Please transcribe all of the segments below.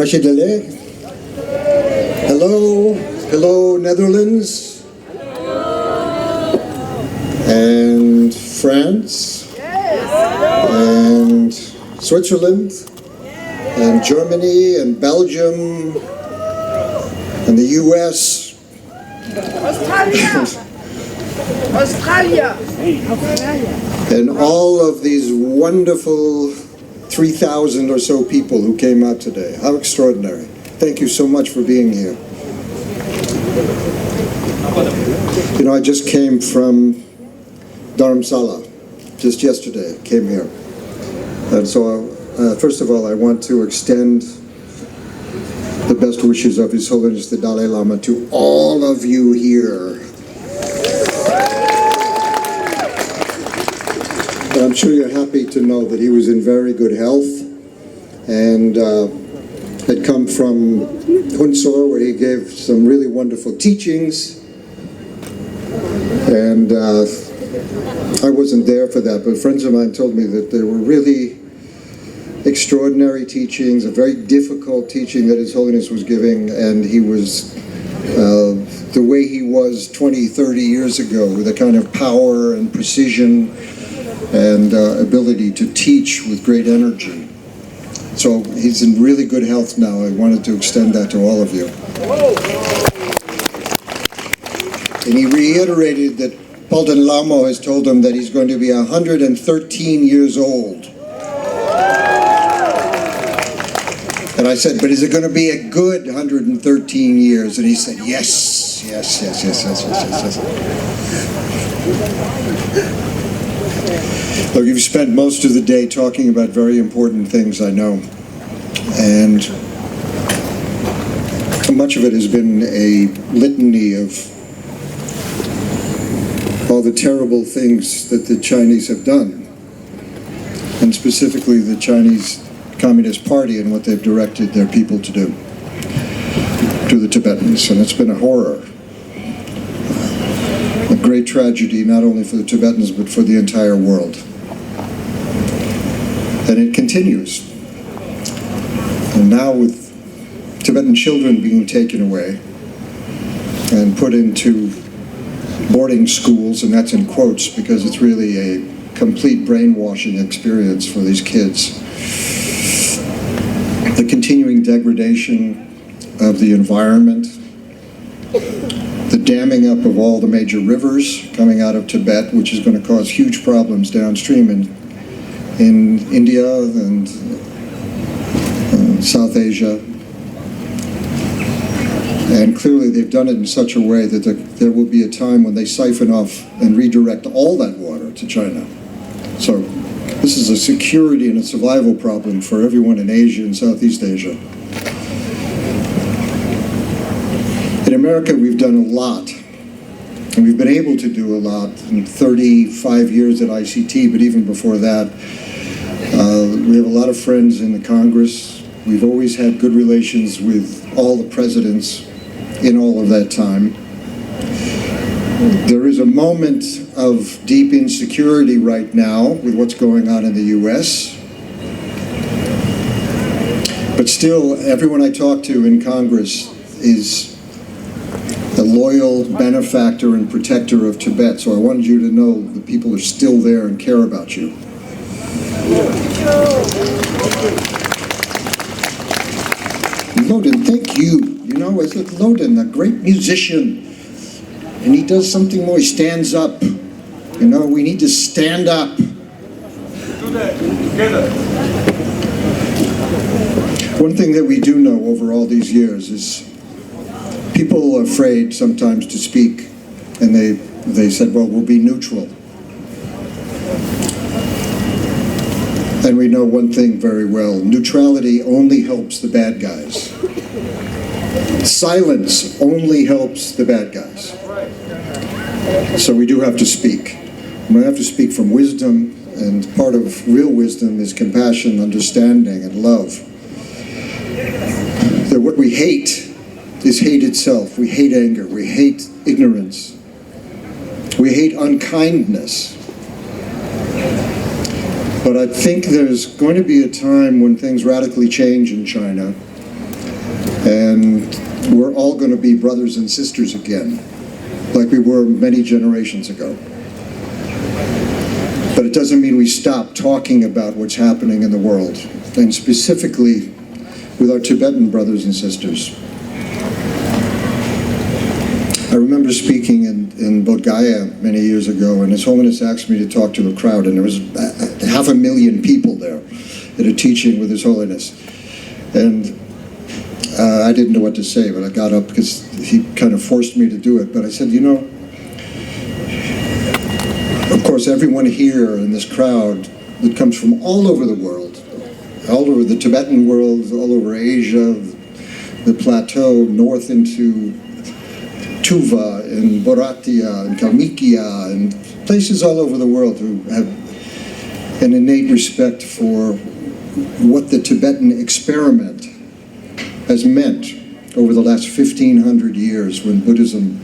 Fashidele. Hello, hello Netherlands. And France. And Switzerland. And Germany and Belgium. And the US. Australia. And all of these wonderful 3,000 or so people who came out today. How extraordinary. Thank you so much for being here. You know, I just came from Dharamsala, just yesterday, came here. And so, first of all, I want to extend the best wishes of His Holiness the Dalai Lama to all of you here. And I'm sure you're happy to know that he was in very good health and had come from Hunsor, where he gave some really wonderful teachings. And I wasn't there for that, but friends of mine told me that there were really extraordinary teachings, a very difficult teaching that His Holiness was giving, and he was the way he was 20, 30 years ago, with a kind of power and precision and ability to teach with great energy. So he's in really good health now. I wanted to extend that to all of you. And he reiterated that Palden Lamo has told him that he's going to be 113 years old. And I said, but is it going to be a good 113 years? And he said, yes, yes, yes, yes, yes, yes, yes. Look, you've spent most of the day talking about very important things, I know. And much of it has been a litany of all the terrible things that the Chinese have done. And specifically the Chinese Communist Party and what they've directed their people to do to the Tibetans. And it's been a horror. A great tragedy, not only for the Tibetans, but for the entire world. And it continues. And now with Tibetan children being taken away and put into boarding schools, and that's in quotes because it's really a complete brainwashing experience for these kids. The continuing degradation of the environment, the damming up of all the major rivers coming out of Tibet, which is going to cause huge problems downstream in India and South Asia. And clearly they've done it in such a way that there will be a time when they siphon off and redirect all that water to China. So this is a security and a survival problem for everyone in Asia and Southeast Asia. In America, we've done a lot, and we've been able to do a lot in 35 years at ICT, but even before that, we have a lot of friends in the Congress. We've always had good relations with all the presidents in all of that time. There is a moment of deep insecurity right now with what's going on in the US. But still, everyone I talk to in Congress is a loyal benefactor and protector of Tibet. So I wanted you to know the people are still there and care about you. Loden, thank you. You know, it's like Loden, a great musician. And he does something more, he stands up. You know, we need to stand up. One thing that we do know over all these years is people are afraid sometimes to speak, and they said, well, we'll be neutral. And we know one thing very well, neutrality only helps the bad guys. Silence only helps the bad guys. So we do have to speak. We have to speak from wisdom, and part of real wisdom is compassion, understanding, and love. That what we hate is hate itself. We hate anger. We hate ignorance. We hate unkindness. But I think there's going to be a time when things radically change in China, And we're all going to be brothers and sisters again, like we were many generations ago. But it doesn't mean we stop talking about what's happening in the world, and specifically with our Tibetan brothers and sisters. I remember speaking in Bodh Gaya many years ago, and His Holiness asked me to talk to a crowd, and there was 500,000 people there at a teaching with His Holiness. And I didn't know what to say, but I got up because he kind of forced me to do it. But I said, you know, of course, everyone here in this crowd that comes from all over the world, all over the Tibetan world, all over Asia, the plateau, north into Tuva and Bharatiya and Kalmykia and places all over the world who have an innate respect for what the Tibetan experiment has meant over the last 1,500 years when Buddhism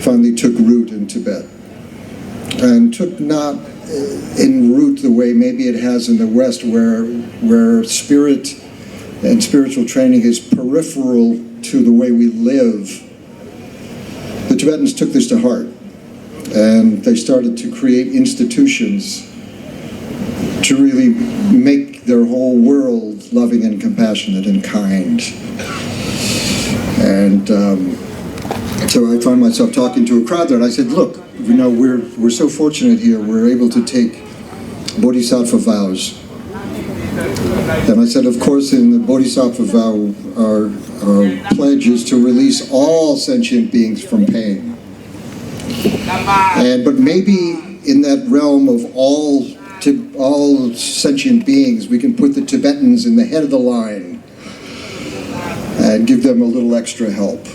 finally took root in Tibet. And took not in root the way maybe it has in the West, where spirit and spiritual training is peripheral to the way we live. The Tibetans took this to heart, and they started to create institutions to really make their whole world loving and compassionate and kind. And so I found myself talking to a crowd there, and I said, look, you know, we're so fortunate here. We're able to take bodhisattva vows. And I said, of course, in the bodhisattva vow, our pledge is to release all sentient beings from pain. But maybe in that realm of all sentient beings, we can put the Tibetans in the head of the line and give them a little extra help.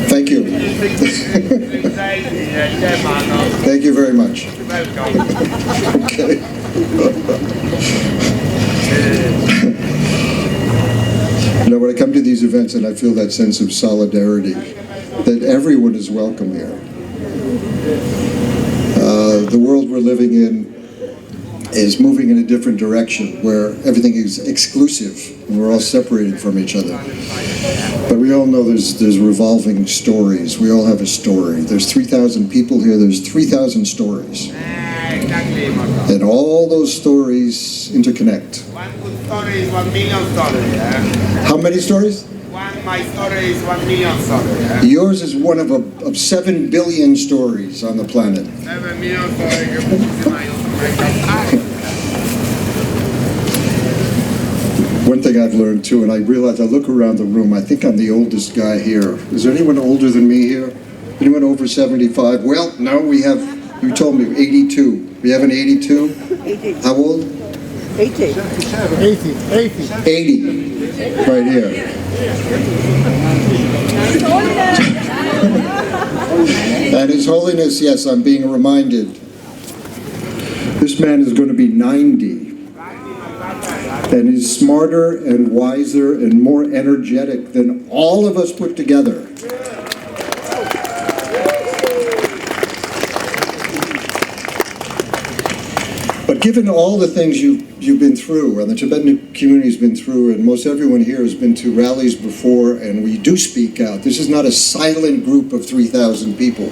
Thank you. Thank you very much. Okay. You know, when I come to these events and I feel that sense of solidarity, that everyone is welcome here. The world we're living in is moving in a different direction, where everything is exclusive and we're all separated from each other. But we all know there's revolving stories. We all have a story. There's 3,000 people here. There's 3,000 stories. And all those stories interconnect. One good story is 1 million stories. How many stories? My story is 1 million stories. Yours is one of 7 billion stories on the planet. 7 million stories. One thing I've learned too, and I realize, I look around the room, I think I'm the oldest guy here. Is there anyone older than me here? Anyone over 75? Well, no, we have, you told me, 82. We have an 82? 80. How old? 80. 80. Right here. And His Holiness, yes, I'm being reminded, this man is going to be 90. And is smarter and wiser and more energetic than all of us put together. But given all the things you've been through, and the Tibetan community's been through, and most everyone here has been to rallies before, and we do speak out. This is not a silent group of 3,000 people.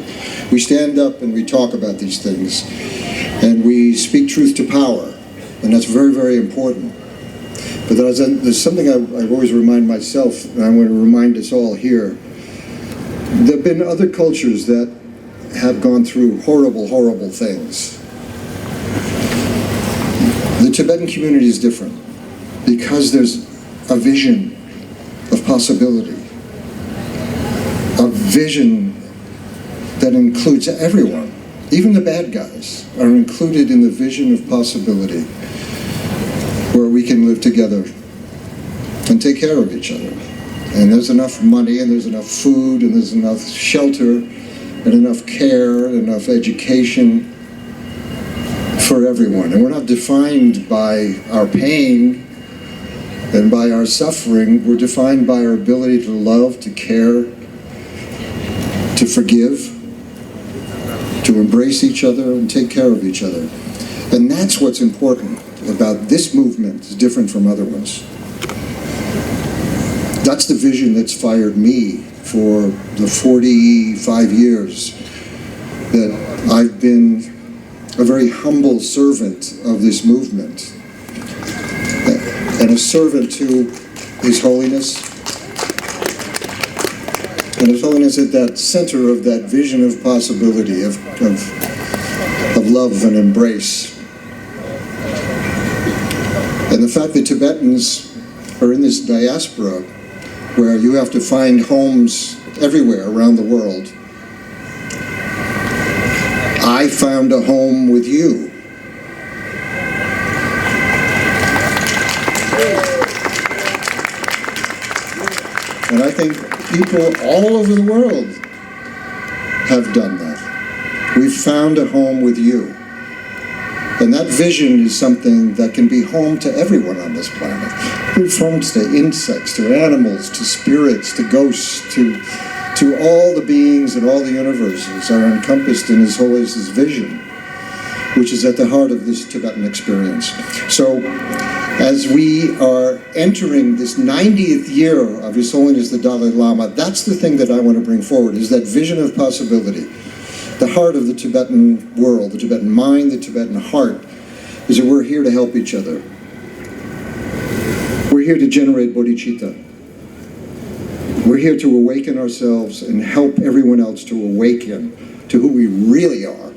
We stand up and we talk about these things, and we speak truth to power, and that's very, very important. But there's something I always remind myself, and I want to remind us all here. There have been other cultures that have gone through horrible, horrible things. The Tibetan community is different because there's a vision of possibility, a vision that includes everyone. Even the bad guys are included in the vision of possibility, where we can live together and take care of each other. And there's enough money, and there's enough food, and there's enough shelter, and enough care, and enough education for everyone. And we're not defined by our pain and by our suffering. We're defined by our ability to love, to care, to forgive, to embrace each other and take care of each other. And that's what's important. about this movement is different from other ones. That's the vision that's fired me for the 45 years that I've been a very humble servant of this movement, and a servant to His Holiness, and His Holiness at that center of that vision of possibility, of love and embrace. And the fact that Tibetans are in this diaspora where you have to find homes everywhere around the world. I found a home with you. And I think people all over the world have done that. We've found a home with you. And that vision is something that can be home to everyone on this planet. It's homes to insects, to animals, to spirits, to ghosts, to all the beings and all the universes are encompassed in His Holiness's vision, which is at the heart of this Tibetan experience. So, as we are entering this 90th year of His Holiness the Dalai Lama, that's the thing that I want to bring forward, is that vision of possibility. The heart of the Tibetan world, the Tibetan mind, the Tibetan heart, is that we're here to help each other. We're here to generate bodhicitta. We're here to awaken ourselves and help everyone else to awaken to who we really are,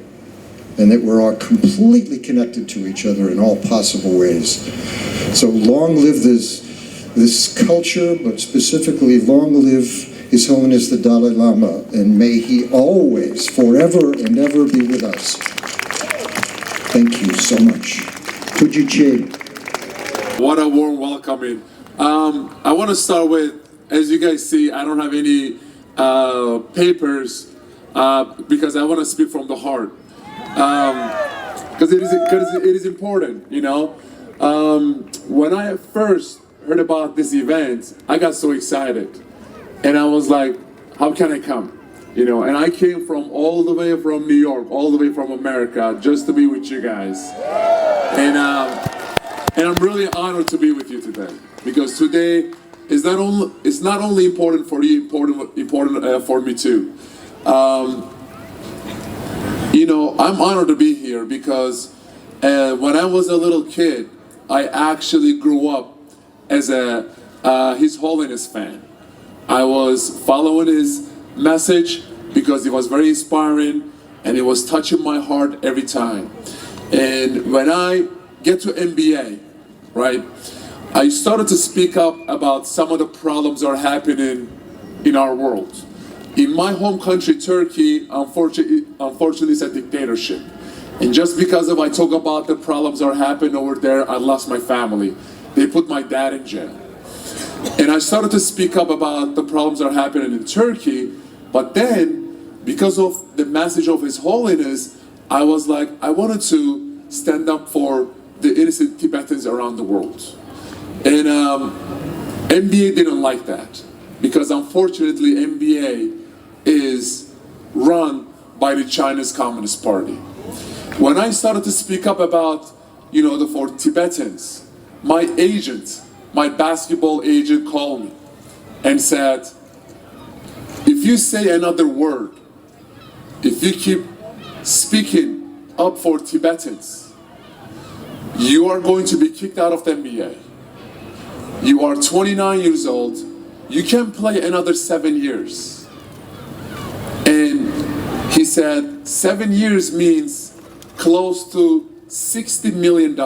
and that we're all completely connected to each other in all possible ways. So long live this culture, but specifically long live His Holiness the Dalai Lama, and may he always, forever and ever be with us. Thank you so much. Tuji Che. What a warm welcoming. I want to start with, as you guys see, I don't have any papers because I want to speak from the heart. Because it is important, you know. When I first heard about this event, I got so excited. And I was like, how can I come? You know, and I came from all the way from New York, all the way from America, just to be with you guys. And I'm really honored to be with you today, because today is not only important for you, important for me too. You know, I'm honored to be here because when I was a little kid, I actually grew up as a His Holiness fan. I was following his message because it was very inspiring and it was touching my heart every time. And when I get to MBA, right, I started to speak up about some of the problems that are happening in our world. In my home country, Turkey, unfortunately it's a dictatorship. And just because I talk about the problems that are happening over there, I lost my family. They put my dad in jail. And I started to speak up about the problems that are happening in Turkey, but then, because of the message of His Holiness, I was like, I wanted to stand up for the innocent Tibetans around the world. And MBA didn't like that, because unfortunately MBA is run by the Chinese Communist Party. When I started to speak up about, you know, for Tibetans, my agent, my basketball agent called me and said, if you say another word, if you keep speaking up for Tibetans, you are going to be kicked out of the NBA. You are 29 years old. You can play another 7 years. And he said, 7 years means close to $60 million.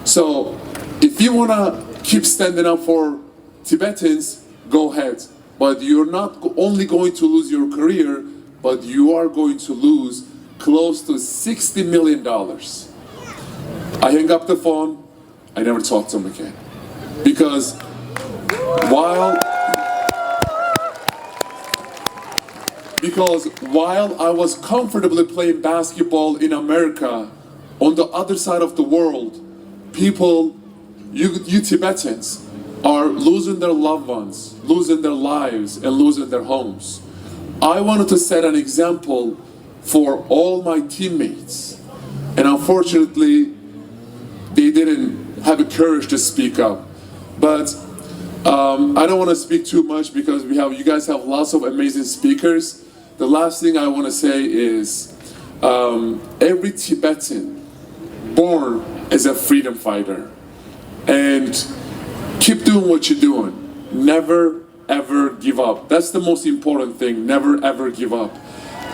So if you want to keep standing up for Tibetans, go ahead. But you're not only going to lose your career, but you are going to lose close to $60 million. I hang up the phone. I never talked to him again. Because while I was comfortably playing basketball in America, on the other side of the world, people, you Tibetans, are losing their loved ones, losing their lives, and losing their homes. I wanted to set an example for all my teammates. And unfortunately, didn't have the courage to speak up. But I don't want to speak too much because you guys have lots of amazing speakers. The last thing I want to say is every Tibetan born as a freedom fighter, and keep doing what you're doing. Never ever give up. That's the most important thing. Never ever give up.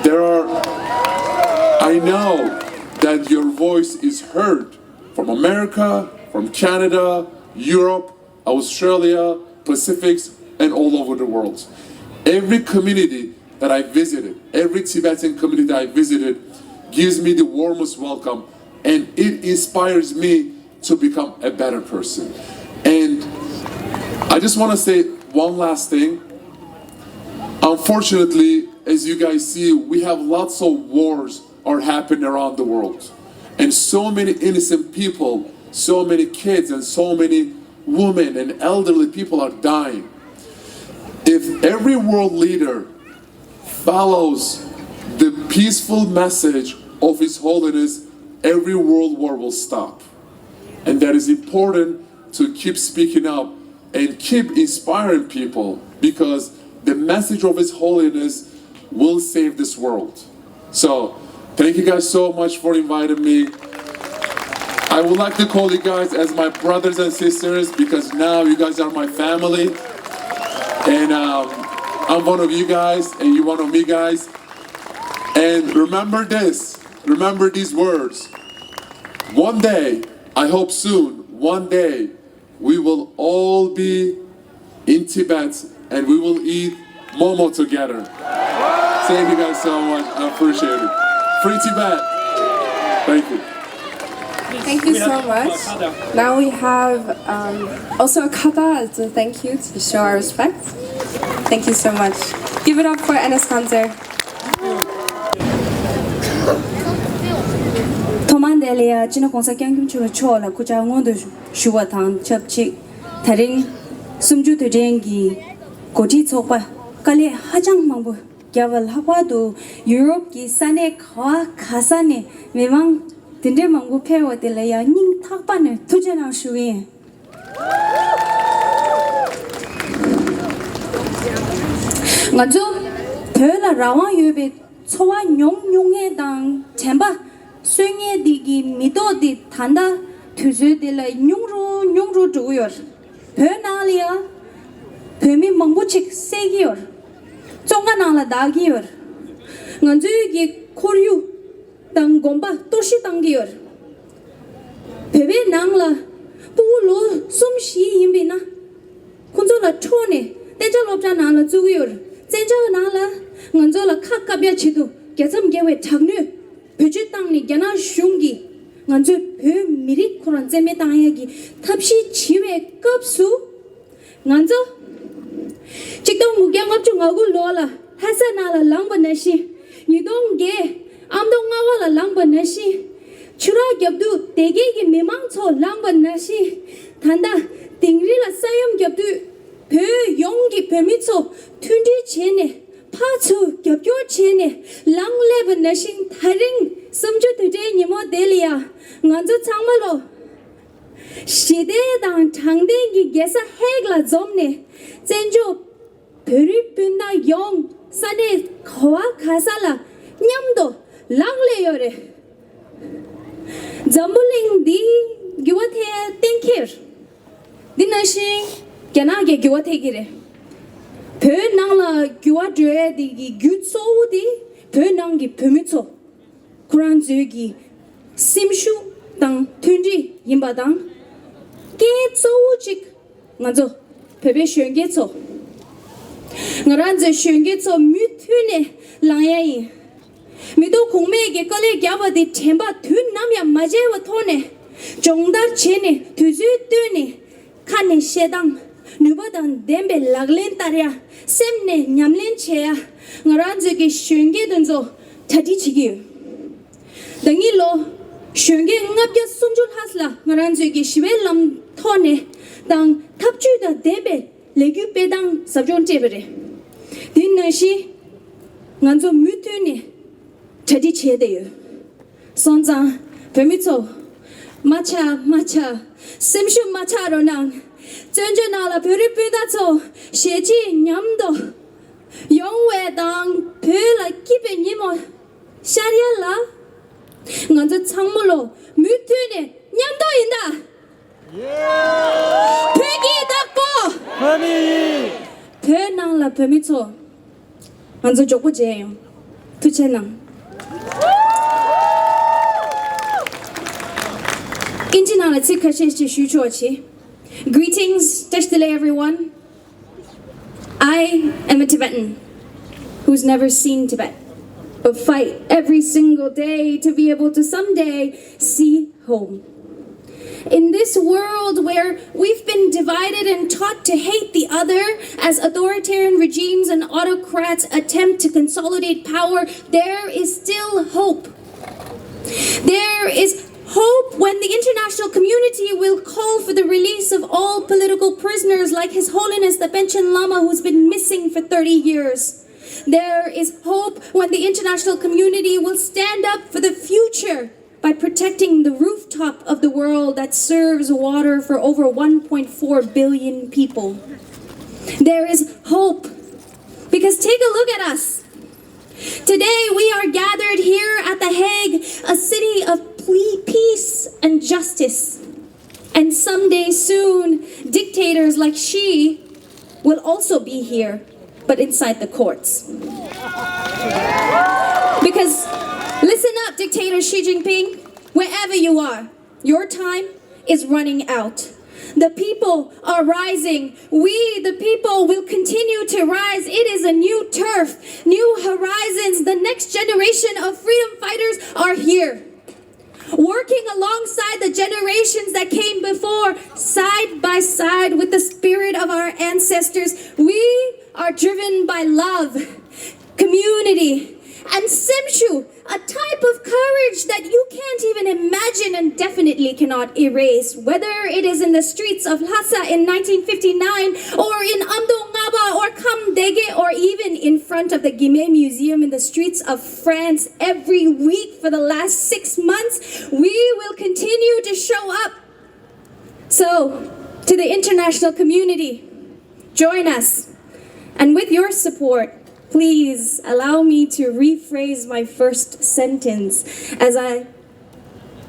I know that your voice is heard from America, from Canada, Europe, Australia, Pacifics, and all over the world. Every community that I visited, every Tibetan community that I visited gives me the warmest welcome, and it inspires me to become a better person. And I just want to say one last thing. Unfortunately, as you guys see, we have lots of wars are happening around the world. And so many innocent people, so many kids, and so many women and elderly people are dying. If every world leader follows the peaceful message of His Holiness, every world war will stop. And that is important to keep speaking up and keep inspiring people, because the message of His Holiness will save this world. So, thank you guys so much for inviting me. I would like to call you guys as my brothers and sisters, because now you guys are my family. And I'm one of you guys, and you're one of me guys. And remember this, remember these words. One day, I hope soon, one day, we will all be in Tibet and we will eat momo together. Thank you guys so much, I appreciate it. Free Tibet. Thank you. Thank you so much. Now we have also a kata as a thank you to show our respect. Thank you so much. Give it up for Enes Kanzer. 토만델리아 진호 공사 경금추로 초라 구자원도 슈와탄 첩치 다른 숨주 되jengi 고지 초과 칼레 하장 망부 야발 하와도 유럽 기 산에 가 가산에 메망 딘데 망부 페워들래야 닝 탁반을 투제나 슈위 ngajo thela rawa yube chowa nyong dang chemba swenge digi mido di thanda thuzu de la nyungru duyor phenalia phemi mangbuchik segiyor chonga nala dagiyor ngajo gi khoryu dang gomba toshi dangiyor phebe nangla pulo sumshi yimbina kunzo la chone teja lobja nala zuyor zenja nala ngajo la khakabya chidu gesam gewe chagnu pöjü tangni gyana shungi nganzo pö mirik koran zeme tangayagi tapshi chiwe kapsu nganzo chikdong mugya ngapchu ngagu lola hasa nala langba nashi nidong ge amdong ngawala langba nashi chura gyabdu tege gi memang cho langba nashi tanda tingri la sayam gyabdu pö yonggi pömitso tundi chene 파츠 겹겹체네 랑레브 너싱 타링 섬주 되제 니모 델리아 nganzo 창말로 시대당 장대기 게사 핵라 좀네 젠조 베리빈다 용 산에 거와 가살라 냠도 랑레요레 잠불링 디 기와테 땡케르 디나시 게나게 기와테기레 pönangla gyua dre di gyutso di pönangi pömitso kuran zugi simshu dang tunji yimba dang ge tso chik ngazo pebe shönge tso ngaran ze shönge tso mythune langyayi mido kongme ge kale gyaba di themba thun namya majewa thone jongdar chene tuzu tune kane shedang nubadan dembe laglen tarya semne nyamlen cheya ngaranje ge shönge denzo tadi chigi dangi lo shönge ngapya sunjul hasla ngaranje ge shibelam thone dang tapchu da dembe legu pedang sabjon chebere din nashi nganzo mutune tadi chedeyo sonza permitso 마차 심슈 마차로낭 전전나라 별을 빼다서 셰지 냠도 영외당 별라 기변 니모 샤리알라 먼저 창물로 뮤트네 냠도인다 배기 닦고 배낭라 배미초 먼저 족보제요 두채낭 Greetings, Tashdele everyone. I am a Tibetan who's never seen Tibet, but fight every single day to be able to someday see home. In this world where we've been divided and taught to hate the other as authoritarian regimes and autocrats attempt to consolidate power, there is still hope. There is hope when the international community will call for the release of all political prisoners like His Holiness the Panchen Lama, who's been missing for 30 years. There is hope when the international community will stand up for the future by protecting the rooftop of the world that serves water for over 1.4 billion people. There is hope because take a look at us. Today we are gathered here at The Hague, a city of peace and justice. And someday soon, dictators like Xi will also be here, but inside the courts. Because, listen up, dictator Xi Jinping, wherever you are, your time is running out. The people are rising. We, the people, will continue to rise. It is a new turf, new horizons. The next generation of freedom fighters are here. Working alongside the generations that came before, side by side with the spirit of our ancestors, we are driven by love, community, and simshu, a type of courage that you can't even imagine and definitely cannot erase. Whether it is in the streets of Lhasa in 1959, or in Amdo Ngaba or Kamdege, or even in front of the Guimet Museum in the streets of France every week for the last 6 months, we will continue to show up. So, to the international community, join us. And with your support, please allow me to rephrase my first sentence as I,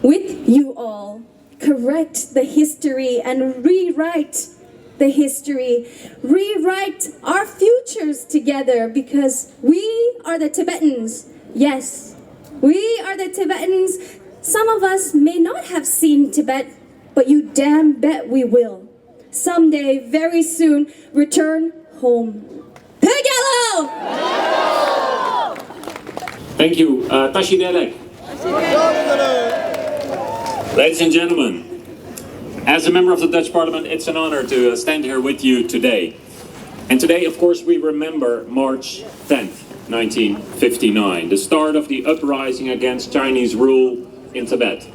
with you all, correct the history and rewrite the history, rewrite our futures together, because we are the Tibetans. Yes, we are the Tibetans. Some of us may not have seen Tibet, but you damn bet we will. Someday, very soon, return home. Pegelo! Thank you. Tashidele. Ladies and gentlemen, as a member of the Dutch Parliament, it's an honor to stand here with you today. And today, of course, we remember March 10th, 1959, the start of the uprising against Chinese rule in Tibet.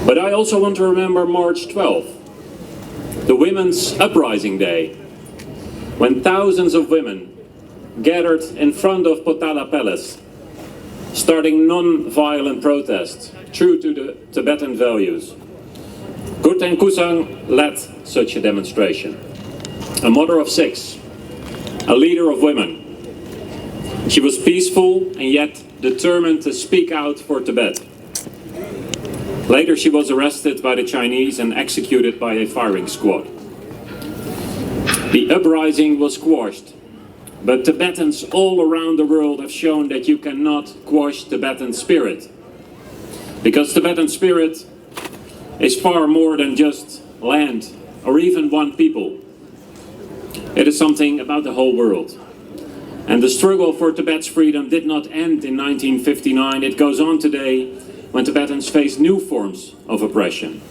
But I also want to remember March 12th, the Women's Uprising Day, when thousands of women gathered in front of Potala Palace, starting non-violent protests true to the Tibetan values. Gurten Kusang led such a demonstration. A mother of 6, a leader of women. She was peaceful and yet determined to speak out for Tibet. Later she was arrested by the Chinese and executed by a firing squad. The uprising was quashed, but Tibetans all around the world have shown that you cannot quash Tibetan spirit. Because Tibetan spirit is far more than just land or even one people. It is something about the whole world. And the struggle for Tibet's freedom did not end in 1959. It goes on today when Tibetans face new forms of oppression.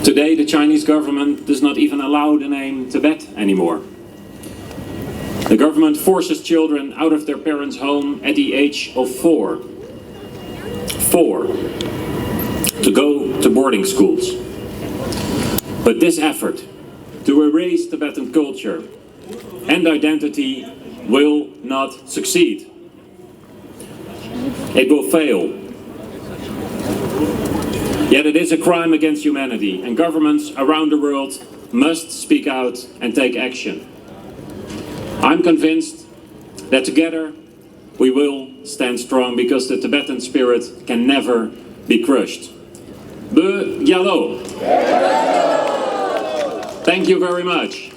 Today, the Chinese government does not even allow the name Tibet anymore. The government forces children out of their parents' home at the age of 4 to go to boarding schools. But this effort to erase Tibetan culture and identity will not succeed. It will fail. Yet it is a crime against humanity, and governments around the world must speak out and take action. I'm convinced that together we will stand strong, because the Tibetan spirit can never be crushed. Dayeurope. Thank you very much.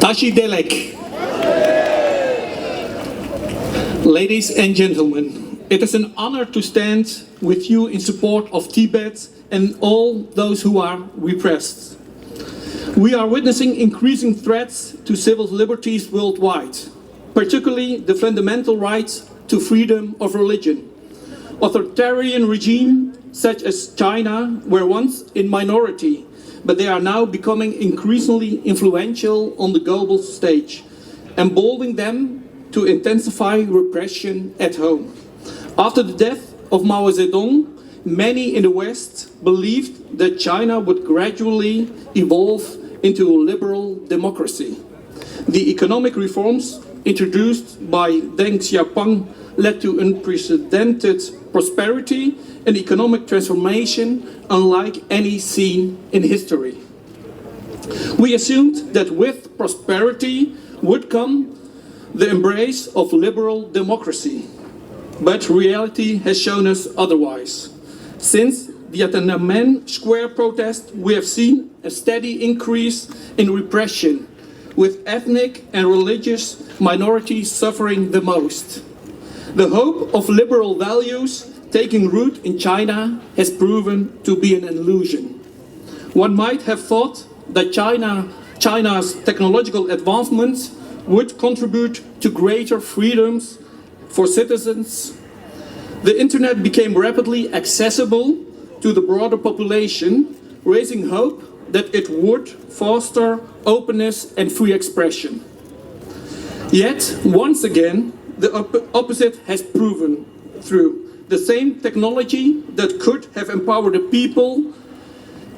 Tashi Delek. Ladies and gentlemen, it is an honor to stand with you in support of Tibet and all those who are repressed. We are witnessing increasing threats to civil liberties worldwide, particularly the fundamental right to freedom of religion. Authoritarian regimes such as China were once in minority, but they are now becoming increasingly influential on the global stage, emboldening them to intensify repression at home. After the death of Mao Zedong, many in the West believed that China would gradually evolve into a liberal democracy. The economic reforms introduced by Deng Xiaoping led to unprecedented prosperity and economic transformation unlike any seen in history. We assumed that with prosperity would come the embrace of liberal democracy, but reality has shown us otherwise. Since the Tiananmen Square protest, we have seen a steady increase in repression, with ethnic and religious minorities suffering the most. The hope of liberal values taking root in China has proven to be an illusion. One might have thought that China's technological advancements would contribute to greater freedoms for citizens. The internet became rapidly accessible to the broader population, raising hope that it would foster openness and free expression. Yet, once again, the opposite has proven true. The same technology that could have empowered the people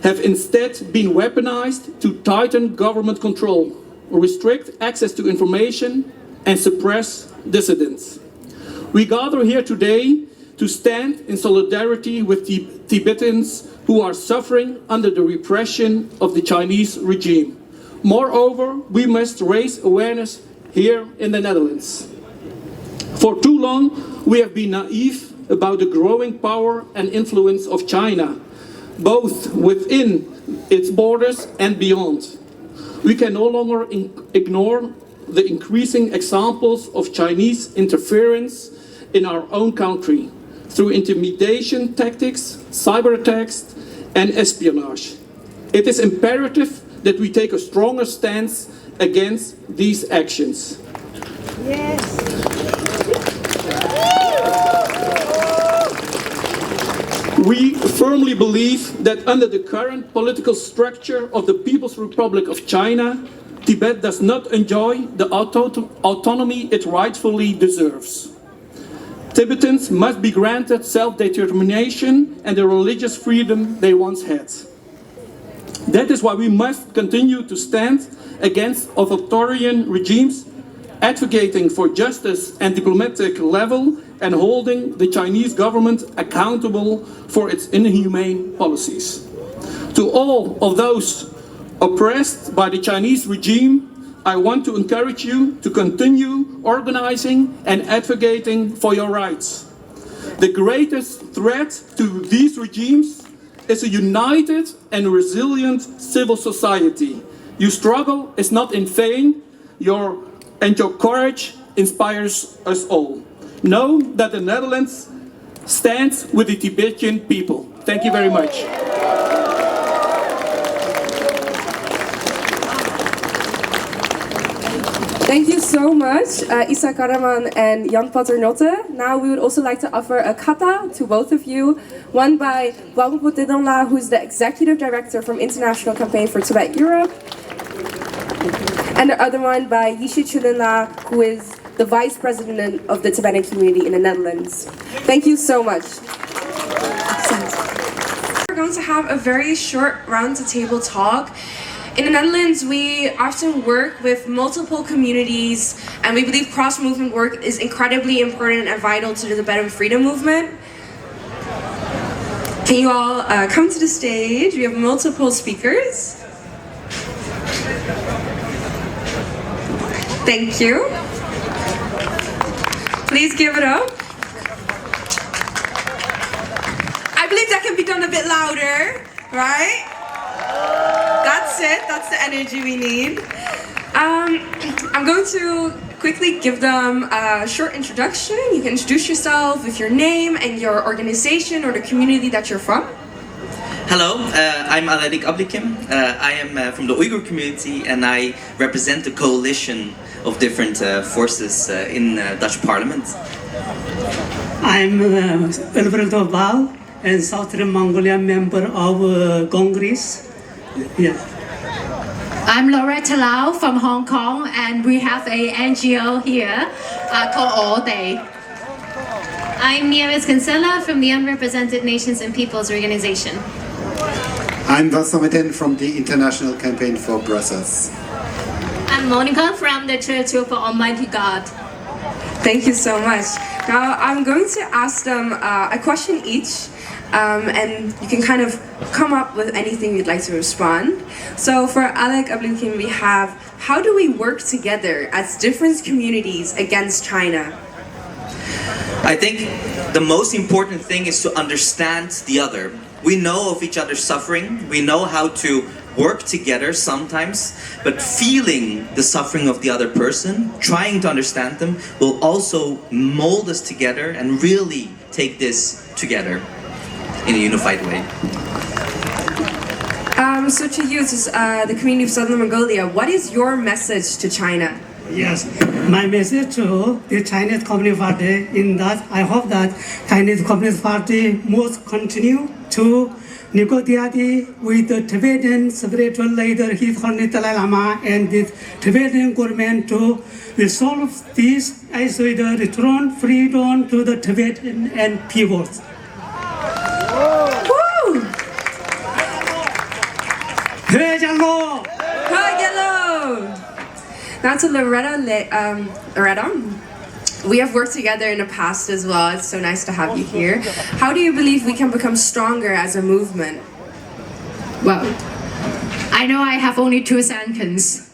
have instead been weaponized to tighten government control, restrict access to information, and suppress dissidents. We gather here today to stand in solidarity with the Tibetans who are suffering under the repression of the Chinese regime. Moreover, we must raise awareness here in the Netherlands. For too long, we have been naive about the growing power and influence of China, both within its borders and beyond. We can no longer ignore the increasing examples of Chinese interference in our own country through intimidation tactics, cyber attacks, and espionage. It is imperative that we take a stronger stance against these actions. Yes. We firmly believe that under the current political structure of the People's Republic of China, Tibet does not enjoy the autonomy it rightfully deserves. Tibetans must be granted self-determination and the religious freedom they once had. That is why we must continue to stand against authoritarian regimes, advocating for justice and diplomatic level, and holding the Chinese government accountable for its inhumane policies. To all of those oppressed by the Chinese regime, I want to encourage you to continue organizing and advocating for your rights. The greatest threat to these regimes is a united and resilient civil society. Your struggle is not in vain, your courage inspires us all. Know that the Netherlands stands with the Tibetan people. Thank you very much. Thank you so much, Isa Karaman and Jan Paternotte. Now we would also like to offer a kata to both of you. One by Wangpo Tedongla, who's the Executive Director from International Campaign for Tibet Europe. And the other one by Yishi Chulinla, who is the Vice President of the Tibetan community in the Netherlands. Thank you so much. We're going to have a very short round-to-table talk. In the Netherlands, we often work with multiple communities, and we believe cross-movement work is incredibly important and vital to the Tibetan freedom movement. Can you all come to the stage? We have multiple speakers. Thank you. Please give it up. I believe that can be done a bit louder, right? That's it, that's the energy we need. I'm going to quickly give them a short introduction. You can introduce yourself with your name and your organization or the community that you're from. Hello, I'm Aladik Ablikim. I am from the Uyghur community and I represent the coalition of different forces in Dutch Parliament. I'm Alberto Val, and Southern Mongolia member of Congress. Yeah. I'm Loretta Lau from Hong Kong, and we have a NGO here called All Day. I'm Nieves Cancela from the Unrepresented Nations and Peoples Organization. I'm Vassameten from the International Campaign for Brussels. I'm Monica from the Church of Almighty God. Thank you so much. Now I'm going to ask them a question each, and you can kind of come up with anything you'd like to respond. So for Alec Ablikim, we have, how do we work together as different communities against China? I think the most important thing is to understand the other. We know of each other's suffering, we know how to work together sometimes, but feeling the suffering of the other person, trying to understand them, will also mold us together and really take this together in a unified way. So to you, as the community of Southern Mongolia, what is your message to China? Yes, my message to the Chinese Communist Party in that I hope that Chinese Communist Party must continue to negotiate with the Tibetan spiritual leader His Holiness Dalai Lama and the Tibetan government to resolve this as we return freedom to the Tibetan and peoples. Woo! Hello! Now to Loretta, we have worked together in the past as well. It's so nice to have you here. How do you believe we can become stronger as a movement? Well, I know I have only 2 sentences,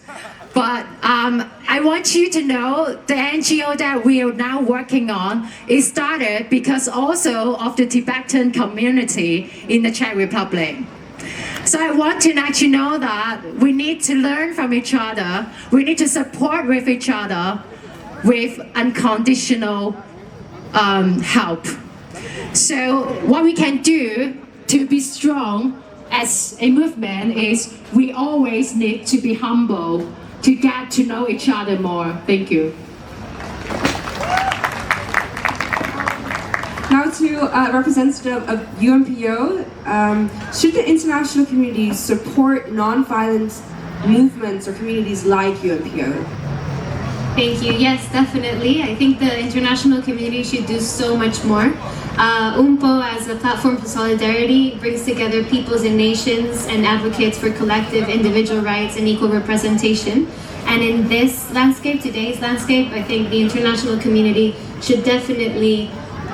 but I want you to know the NGO that we are now working on is started because also of the Tibetan community in the Czech Republic. So I want to let you know that we need to learn from each other. We need to support with each other with unconditional help. So what we can do to be strong as a movement is we always need to be humble to get to know each other more. Thank you. Now to representative of UNPO, should the international community support non-violent movements or communities like UNPO? Thank you. Yes, definitely. I think the international community should do so much more. UNPO, as a platform for solidarity, brings together peoples and nations and advocates for collective individual rights and equal representation. And in this landscape, today's landscape, I think the international community should definitely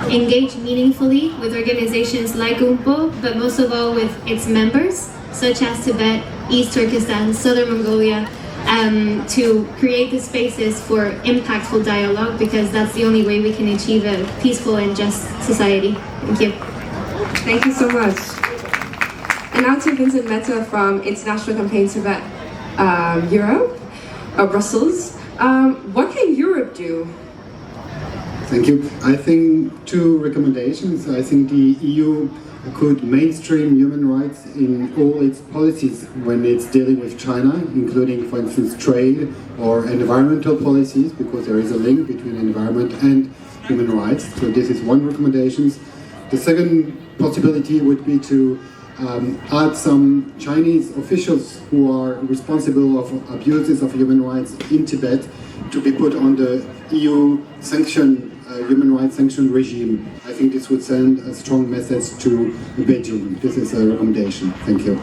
engage meaningfully with organizations like UNPO, but most of all with its members, such as Tibet, East Turkestan, Southern Mongolia, to create the spaces for impactful dialogue, because that's the only way we can achieve a peaceful and just society. Thank you. Thank you so much. And now to Vincent Mehta from International Campaign Tibet Europe, Brussels. What can Europe do? Thank you. I think 2 recommendations. I think the EU could mainstream human rights in all its policies when it's dealing with China, including, for instance, trade or environmental policies, because there is a link between environment and human rights. So this is one recommendation. The second possibility would be to add some Chinese officials who are responsible of abuses of human rights in Tibet to be put on the EU human rights sanction regime. I think this would send a strong message to Beijing. This is a recommendation. Thank you.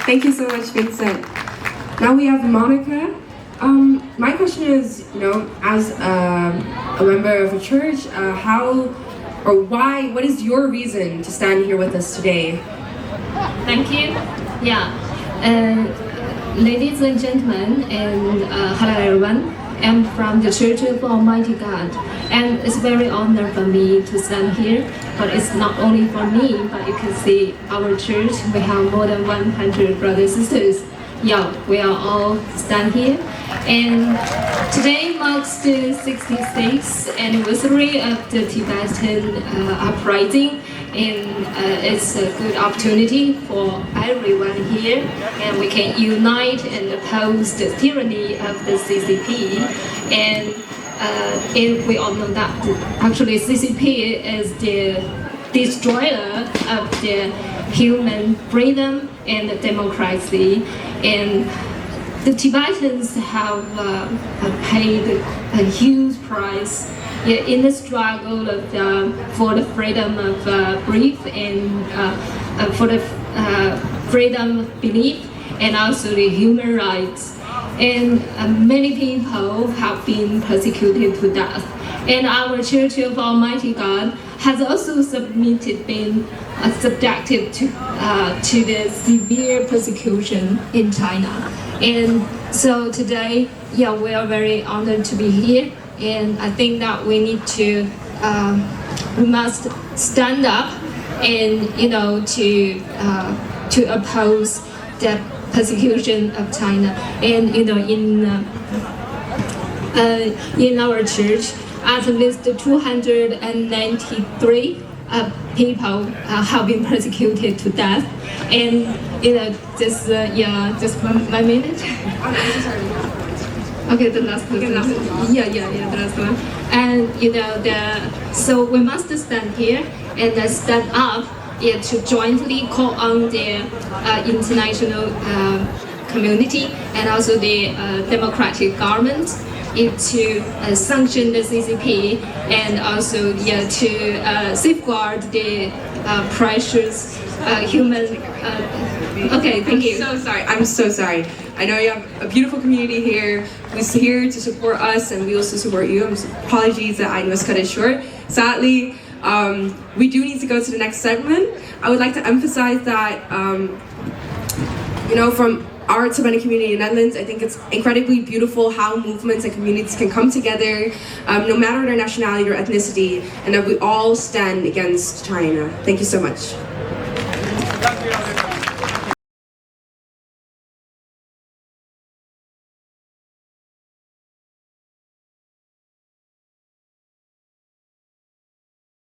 Thank you so much, Vincent. Now we have Monica. My question is, as a member of a church, how or why, what is your reason to stand here with us today? Thank you. Yeah. Ladies and gentlemen, and hello everyone. I'm from the Church of Almighty God, and it's very honor for me to stand here. But it's not only for me, but you can see our church, we have more than 100 brothers and sisters. Yeah, we are all stand here. And today marks the 66th anniversary of the Tibetan Uprising. And it's a good opportunity for everyone here, and we can unite and oppose the tyranny of the CCP. And we all know that actually CCP is the destroyer of the human freedom and democracy. And the Tibetans have paid a huge price in the struggle for the freedom of belief and for the freedom of belief and also the human rights. And many people have been persecuted to death. And our Church of Almighty God has also been subjected to the severe persecution in China. And so today, yeah, we are very honored to be here. And I think that we need to, we must stand up and, to oppose the persecution of China. And, in our church, at least 293 people have been persecuted to death. And, just 1 minute. Okay, the last one. Yeah, the last one. And so we must stand here and stand up to jointly call on the international community and also the democratic government to sanction the CCP and also to safeguard the precious human. Okay, thank you. I'm so sorry. I know you have a beautiful community here who's here to support us, and we also support you. Apologies that I must cut it short. Sadly, we do need to go to the next segment. I would like to emphasize that, from our Tibetan community in the Netherlands, I think it's incredibly beautiful how movements and communities can come together, no matter their nationality or ethnicity, and that we all stand against China. Thank you so much.